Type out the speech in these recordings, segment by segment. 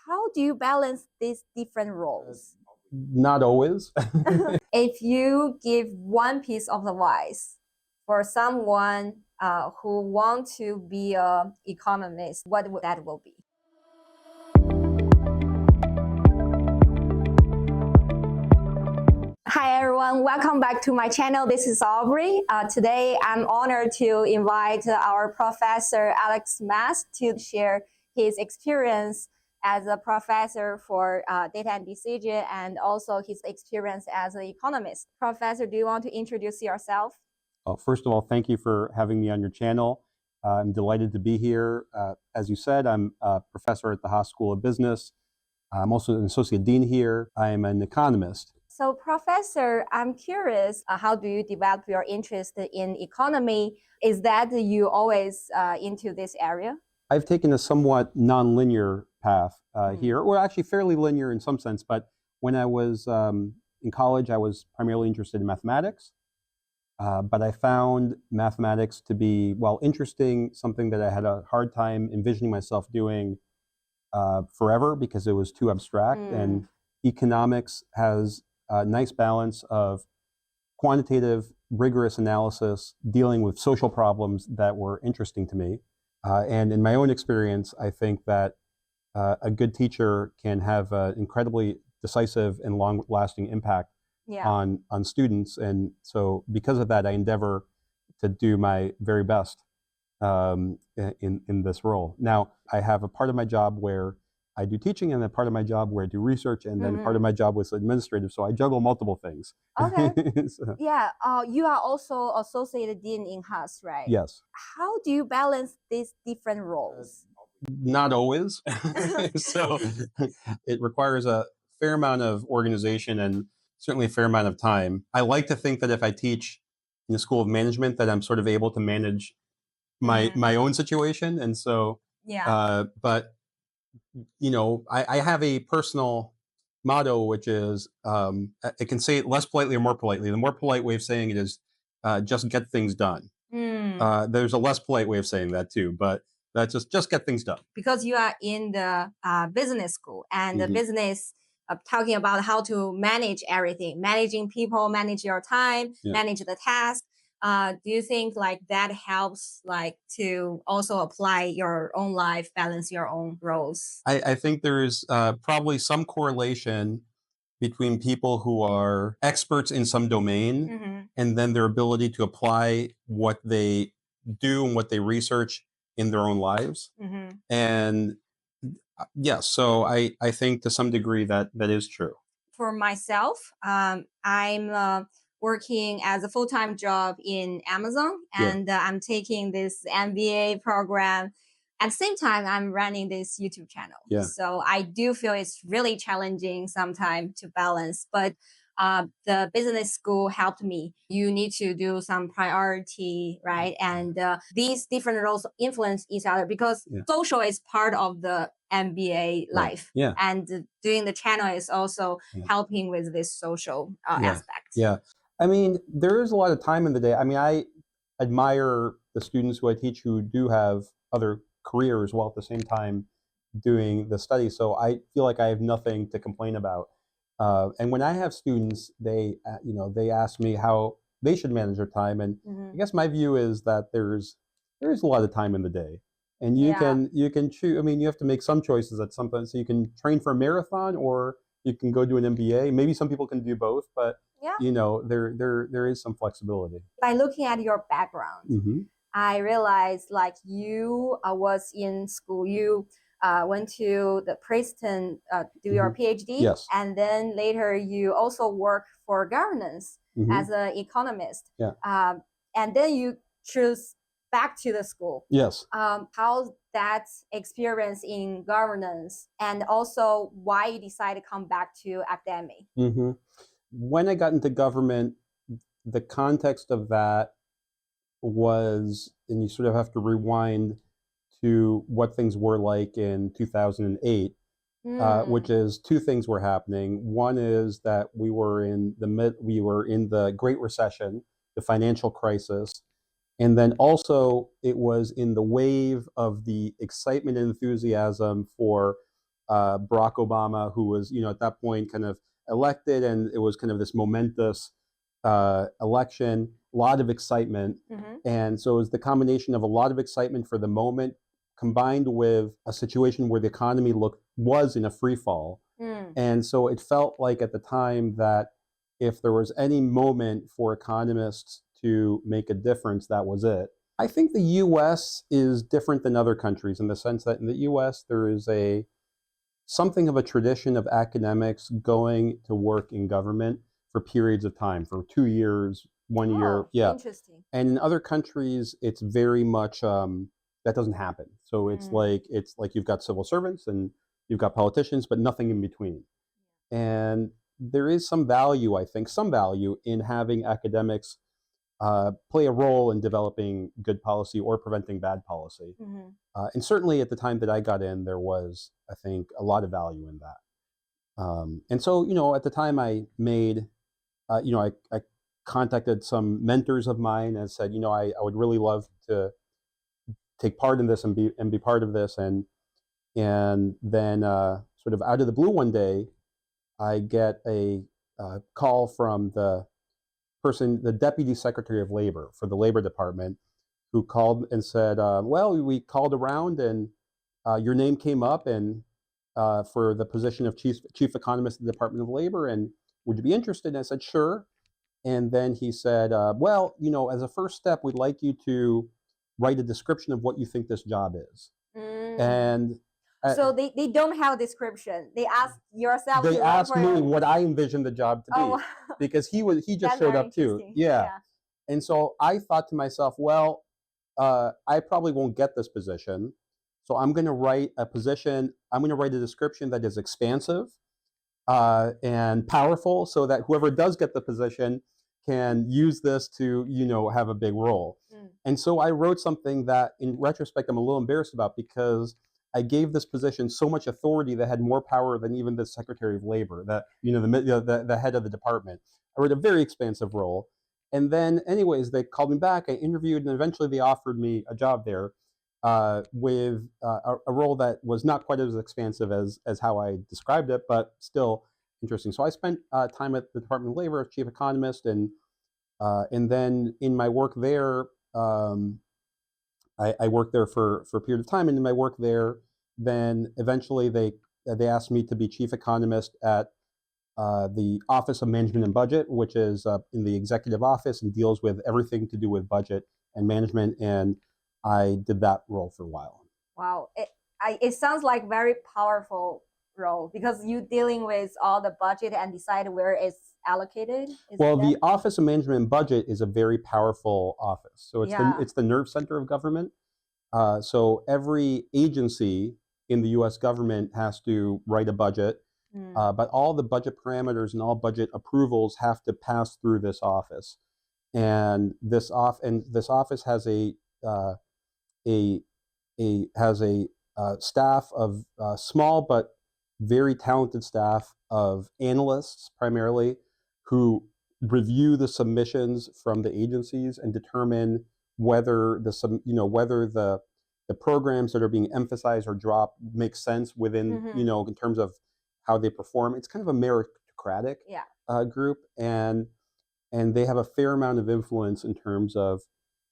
How do you balance these different roles? Not always. If you give one piece of advice for someone who want to be an economist, what would that will be? Hi everyone, welcome back to my channel. This is Aubrey. Today I'm honored to invite our Professor Alexandre Mas to share his experience as a professor for data and decision and also his experience as an economist. Professor, do you want to introduce yourself? First of all, thank you for having me on your channel. I'm delighted to be here. As you said, I'm a professor at the Haas School of Business. I'm also an associate dean here. I'm an economist. So, Professor, I'm curious, how do you develop your interest in economy? Is that you always into this area? I've taken a somewhat non-linear path here, or actually fairly linear in some sense, but when I was in college, I was primarily interested in mathematics, but I found mathematics to be, while interesting, something that I had a hard time envisioning myself doing forever because it was too abstract, and economics has a nice balance of quantitative, rigorous analysis dealing with social problems that were interesting to me. And in my own experience, I think that a good teacher can have an incredibly decisive and long-lasting impact on students. And so because of that, I endeavor to do my very best in this role. Now, I have a part of my job where I do teaching and a part of my job where I do research, and then part of my job was administrative. So I juggle multiple things. Okay. So. Yeah. You are also associated dean in Haas, right? Yes. How do you balance these different roles? Not always. So it requires a fair amount of organization and certainly a fair amount of time. I like to think that if I teach in the School of Management that I'm sort of able to manage my own situation. And so, but you know, I have a personal motto, which is, it can say it less politely or more politely. The more polite way of saying it is just get things done. There's a less polite way of saying that too, but that's just get things done. Because you are in the business school and the business talking about how to manage everything, managing people, manage your time, manage the task. Do you think like that helps like to also apply your own life, balance your own roles? I think there's probably some correlation between people who are experts in some domain and then their ability to apply what they do and what they research in their own lives. And yes, so I think to some degree that is true. For myself, I'm working as a full-time job in Amazon, and I'm taking this MBA program. At the same time, I'm running this YouTube channel. So I do feel it's really challenging sometimes to balance, but the business school helped me. You need to do some priority, right? And these different roles influence each other because social is part of the MBA life. And doing the channel is also helping with this social aspect. I mean, there is a lot of time in the day. I mean, I admire the students who I teach who do have other careers while at the same time doing the study. So I feel like I have nothing to complain about. And when I have students, they ask me how they should manage their time. And I guess my view is that there's a lot of time in the day. And you can choose. I mean, you have to make some choices at some point. So you can train for a marathon, or you can go do an MBA. Maybe some people can do both, but you know, there is some flexibility. By looking at your background, I realized like you was in school. You went to the Princeton do your PhD, and then later you also work for governance as an economist. And then you choose back to the school. How's that experience in governance, and also why you decided to come back to academy? When I got into government, the context of that was, and you sort of have to rewind to what things were like in 2008, which is two things were happening. One is that we were in the Great Recession, the financial crisis. And then also it was in the wave of the excitement and enthusiasm for Barack Obama, who was, at that point kind of elected, and it was kind of this momentous election, a lot of excitement. And so it was the combination of a lot of excitement for the moment combined with a situation where the economy was in a free fall. And so it felt like at the time that if there was any moment for economists to make a difference, that was it. I think the U.S. is different than other countries in the sense that in the U.S. there is something of a tradition of academics going to work in government for periods of time, for 2 years, 1 year. Yeah. Interesting. And in other countries, it's very much that doesn't happen. So it's like you've got civil servants and you've got politicians, but nothing in between. And there is some value, I think, in having academics play a role in developing good policy or preventing bad policy. And certainly at the time that I got in, there was, I think, a lot of value in that. And so, at the time I made, I contacted some mentors of mine and said, I would really love to take part in this and be part of this. And then sort of out of the blue one day, I get a call from the Deputy Secretary of Labor for the Labor Department, who called and said, well, we called around and your name came up and for the position of Chief Economist of the Department of Labor, and would you be interested? And I said, sure. And then he said, well, as a first step, we'd like you to write a description of what you think this job is. And so they don't have a description. They asked yourself. They asked me what I envisioned the job to be, because he just showed up too. Yeah. And so I thought to myself, well, I probably won't get this position, so I'm going to write a description that is expansive and powerful, so that whoever does get the position can use this to, have a big role. And so I wrote something that, in retrospect, I'm a little embarrassed about, because I gave this position so much authority that had more power than even the Secretary of Labor, the head of the department. I wrote a very expansive role. And then, anyways, they called me back, I interviewed, and eventually they offered me a job there with a role that was not quite as expansive as how I described it, but still interesting. So I spent time at the Department of Labor as Chief Economist, and then in my work there, I worked there for a period of time, and in my work there, then eventually they asked me to be Chief Economist at the Office of Management and Budget, which is in the executive office and deals with everything to do with budget and management. And I did that role for a while. Wow, it sounds like very powerful role, because you dealing with all the budget and decide where it's allocated. Well, the Office of Management and Budget is a very powerful office. So it's the nerve center of government. So every agency in the U.S. government has to write a budget. But all the budget parameters and all budget approvals have to pass through this office, and this office has a staff of small but very talented staff of analysts primarily, who review the submissions from the agencies and determine whether the programs that are being emphasized or dropped make sense within in terms of how they perform. It's kind of a meritocratic group, and they have a fair amount of influence in terms of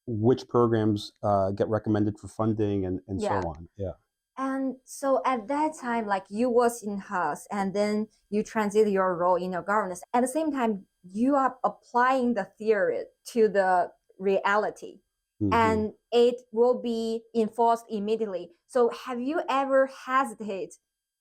which programs get recommended for funding and so on. Yeah. And so at that time, like, you was in Haas, and then you transit your role in your governance. At the same time, you are applying the theory to the reality, and it will be enforced immediately. So have you ever hesitated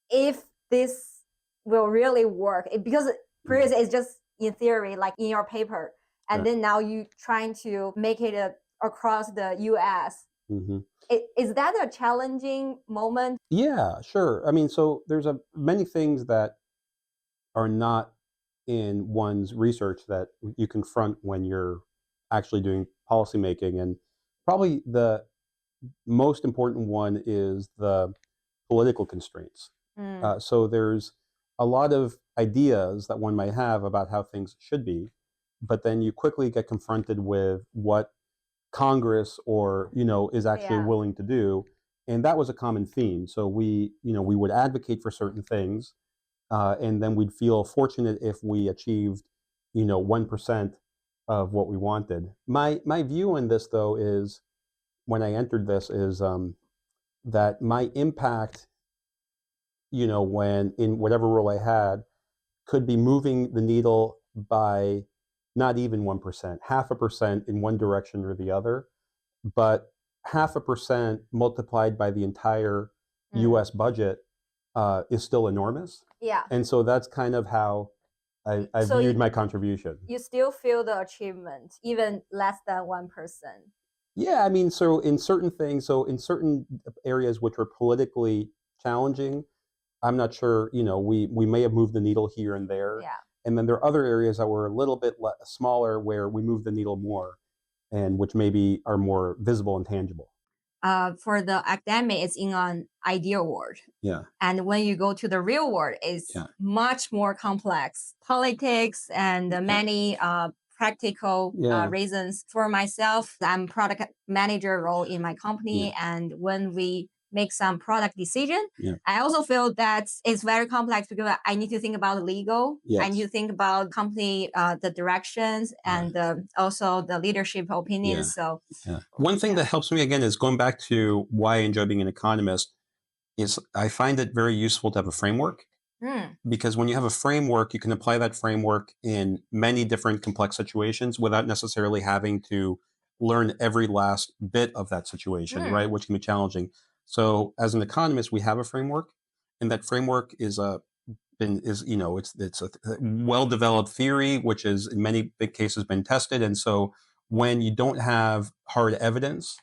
if this will really work? Because previously it's just in theory, like in your paper, and then now you trying to make it across the US. Is that a challenging moment? Yeah, sure. I mean, so there's many things that are not in one's research that you confront when you're actually doing policymaking, and probably the most important one is the political constraints. So there's a lot of ideas that one might have about how things should be, but then you quickly get confronted with what Congress is actually willing to do, And that was a common theme. So we would advocate for certain things, and then we'd feel fortunate if we achieved, 1% of what we wanted. My view on this, though, is when I entered this is that my impact, when in whatever role I had, could be moving the needle by not even 1%, 0.5% in one direction or the other, but 0.5% multiplied by the entire U.S. budget is still enormous. Yeah. And so that's kind of how I viewed my contribution. You still feel the achievement, even less than 1%. Yeah, I mean, so in certain areas which were politically challenging, I'm not sure, we may have moved the needle here and there. Yeah. And then there are other areas that were a little bit smaller where we moved the needle more, and which maybe are more visible and tangible. For the academic, it's in an ideal world. Yeah. And when you go to the real world, it's much more complex. Politics and many practical reasons. For myself, I'm product manager role in my company. And when we make some product decision, I also feel that it's very complex because I need to think about legal. I need to think about company, the directions, and also the leadership opinions. So one thing that helps me, again, is going back to why I enjoy being an economist, is I find it very useful to have a framework. Because when you have a framework, you can apply that framework in many different complex situations without necessarily having to learn every last bit of that situation, right? Which can be challenging. So as an economist, we have a framework, and that framework is it's a well-developed theory, which is in many big cases been tested. And so when you don't have hard evidence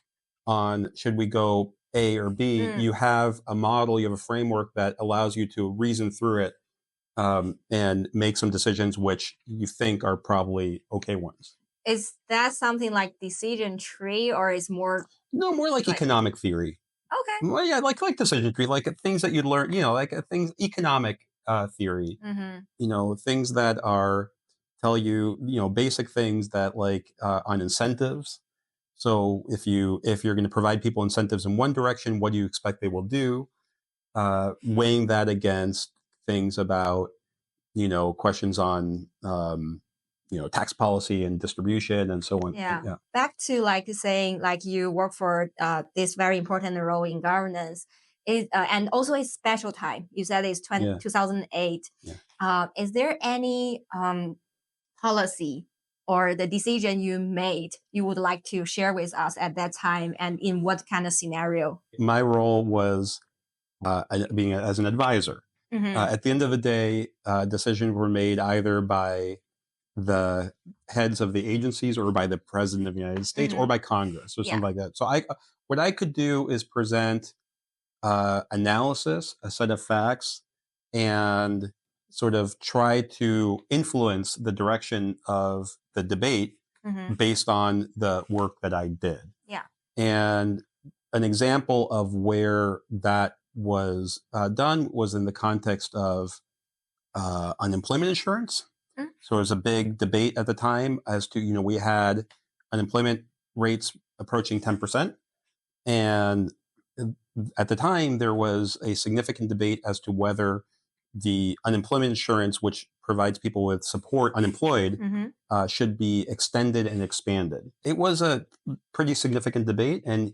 on should we go A or B, you have a model, you have a framework that allows you to reason through it and make some decisions which you think are probably okay ones. Is that something like decision tree, or is more? No, more like economic theory. Okay. Well, yeah, like decision tree, like things that you'd learn, like things, economic theory, things that are tell you, basic things that on incentives. So if you're going to provide people incentives in one direction, what do you expect they will do? Weighing that against things about, questions on, tax policy and distribution and so on. Yeah. Back to saying you work for this very important role in governance, and also a special time. You said it's 2008. Is there any policy or the decision you made you would like to share with us at that time, and in what kind of scenario? My role was being as an advisor. At the end of the day, decisions were made either by the heads of the agencies or by the president of the United States or by Congress or something like that. So what I could do is present analysis, a set of facts, and sort of try to influence the direction of the debate based on the work that I did. Yeah. And an example of where that was done was in the context of unemployment insurance. So there was a big debate at the time as to, we had unemployment rates approaching 10%. And at the time, there was a significant debate as to whether the unemployment insurance, which provides people with support unemployed, should be extended and expanded. It was a pretty significant debate. And,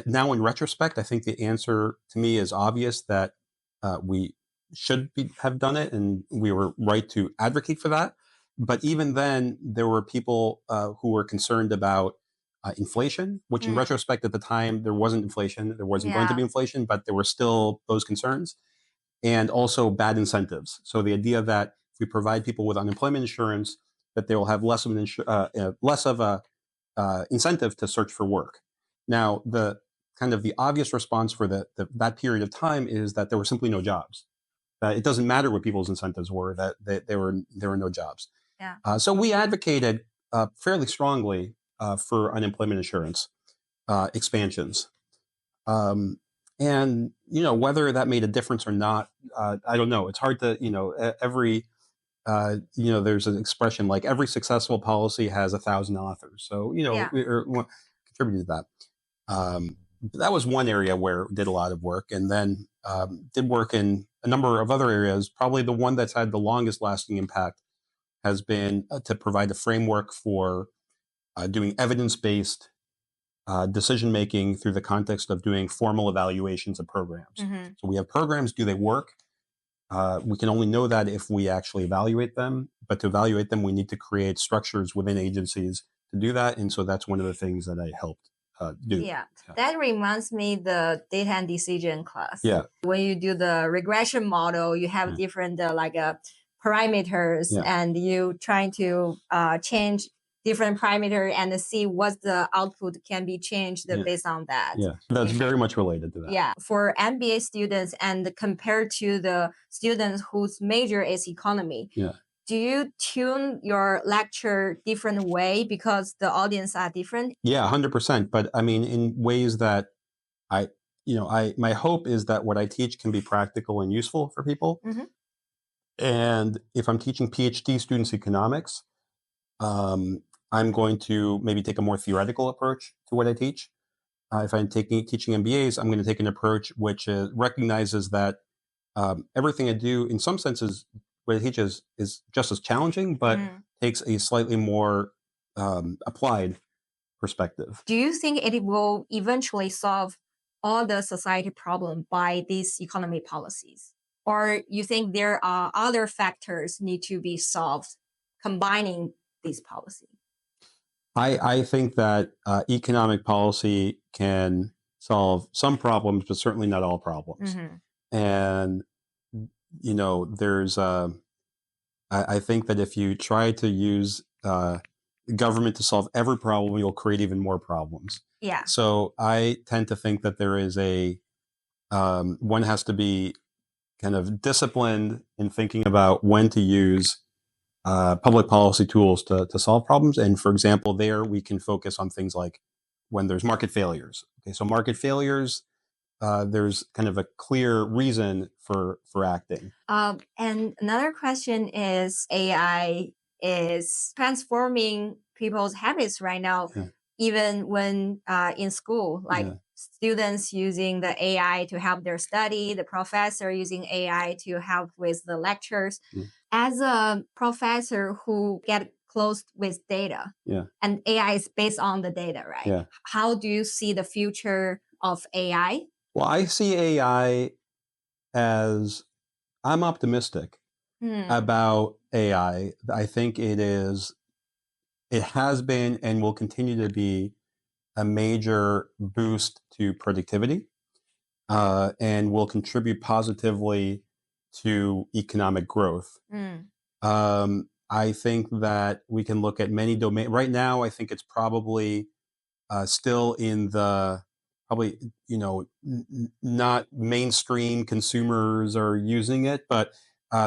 now in retrospect, I think the answer to me is obvious that we should have done it, and we were right to advocate for that. But even then, there were people who were concerned about inflation, which in retrospect at the time, there wasn't inflation. There wasn't going to be inflation, but there were still those concerns. And also bad incentives. So the idea that if we provide people with unemployment insurance, that they will have less of a incentive to search for work. Now, the kind of the obvious response for that period of time is that there were simply no jobs. It doesn't matter what people's incentives were; that there were no jobs. Yeah. So we advocated fairly strongly for unemployment insurance expansions. And, whether that made a difference or not, I don't know. It's hard to, there's an expression like every successful policy has 1,000 authors. So, we contributed to that. that was one area where I did a lot of work, and then did work in a number of other areas. Probably the one that's had the longest lasting impact has been to provide a framework for doing evidence-based decision making through the context of doing formal evaluations of programs. Mm-hmm. So we have programs, do they work? We can only know that if we actually evaluate them. But to evaluate them, we need to create structures within agencies to do that. And so that's one of the things that I helped do. Yeah, that reminds me the data and decision class. Yeah. When you do the regression model, you have different parameters, and you trying to change different parameter and see what the output can be changed based on that. Yeah, that's very much related to that. Yeah, for MBA students and compared to the students whose major is economy. Yeah. Do you tune your lecture different way because the audience are different? Yeah, 100%. But I mean, in ways that my hope is that what I teach can be practical and useful for people. Mm-hmm. And if I'm teaching PhD students economics, I'm going to maybe take a more theoretical approach to what I teach. If I'm teaching MBAs, I'm going to take an approach which recognizes that everything I do, in some senses, what I teach is just as challenging, but takes a slightly more applied perspective. Do you think it will eventually solve all the society problem by these economy policies? Or you think there are other factors need to be solved combining these policies? I think that economic policy can solve some problems, but certainly not all problems. Mm-hmm. And, there's, I think that if you try to use government to solve every problem, you'll create even more problems. Yeah. So I tend to think that there is one has to be kind of disciplined in thinking about when to use public policy tools to solve problems. And for example, there we can focus on things like when there's market failures. Okay, so market failures, there's kind of a clear reason for acting. And another question is AI is transforming people's habits right now, even when in school, like students using the AI to help their study, the professor using AI to help with the lectures. As a professor who get close with data, and AI is based on the data, right? Yeah. How do you see the future of AI? Well, I see AI as I'm optimistic about AI. I think it has been and will continue to be a major boost to productivity and will contribute positively to economic growth. I think that we can look at many domains. Right now, I think it's probably still in the not mainstream consumers are using it, but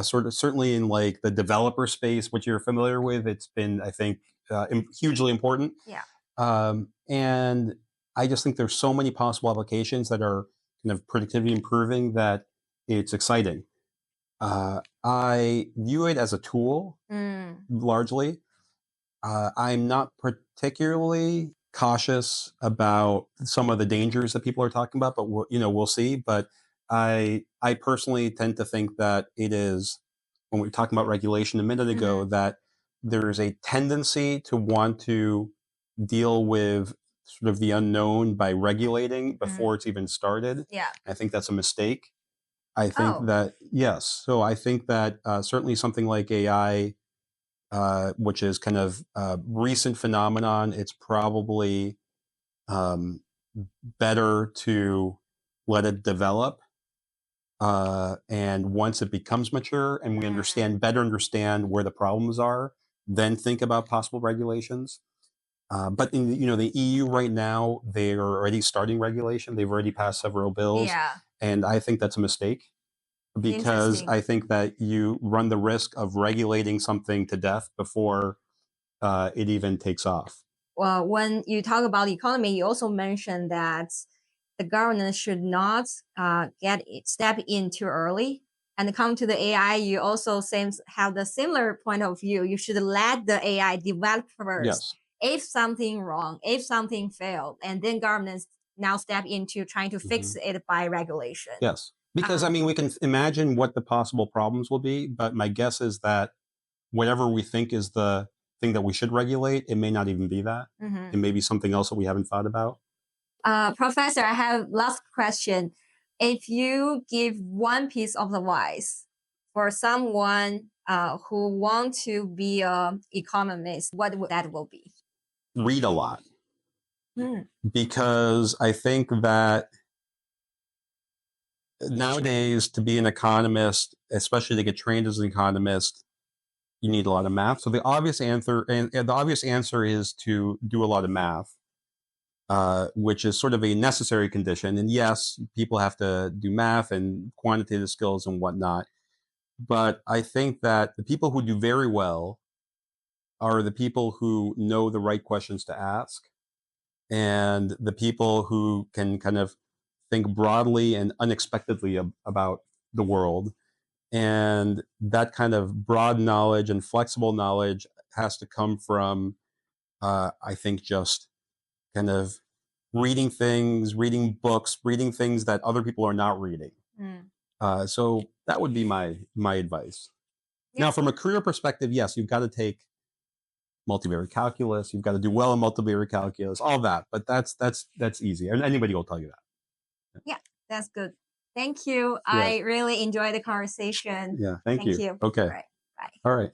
certainly in like the developer space, which you're familiar with, it's been, I think, hugely important. Yeah. And I just think there's so many possible applications that are kind of productivity improving that it's exciting. I view it as a tool largely. I'm not particularly cautious about some of the dangers that people are talking about, but we'll see. But I personally tend to think that it is, when we were talking about regulation a minute ago, that there's a tendency to want to deal with sort of the unknown by regulating before it's even started. Yeah. I think that's a mistake. I think that, yes. So I think that certainly something like AI, which is kind of a recent phenomenon, it's probably better to let it develop. And once it becomes mature and we better understand where the problems are, then think about possible regulations. But in the EU right now, they are already starting regulation. They've already passed several bills. Yeah. And I think that's a mistake, because I think that you run the risk of regulating something to death before it even takes off. Well, when you talk about the economy, you also mentioned that the government should not step in too early. And come to the AI, you also have the similar point of view. You should let the AI develop first. Yes. If something wrong, if something failed, and then governments now step into trying to fix it by regulation. Yes. Because, I mean, we can imagine what the possible problems will be, but my guess is that whatever we think is the thing that we should regulate, it may not even be that. It may be something else that we haven't thought about. Professor, I have last question. If you give one piece of advice for someone who want to be an economist, what would that will be? Read a lot. Because I think that nowadays to be an economist, especially to get trained as an economist, you need a lot of math. So the obvious answer is to do a lot of math, which is sort of a necessary condition. And yes, people have to do math and quantitative skills and whatnot. But I think that the people who do very well are the people who know the right questions to ask, and the people who can kind of think broadly and unexpectedly about the world. And that kind of broad knowledge and flexible knowledge has to come from, I think, just kind of reading things, reading books, reading things that other people are not reading. So that would be my advice. Now, from a career perspective, yes, you've got to take multivariate calculus. You've got to do well in multivariate calculus, all that. But that's easy, and anybody will tell you that. Yeah, that's good. Thank you. I really enjoyed the conversation. Yeah, thank you. You. Okay. All right. Bye. All right.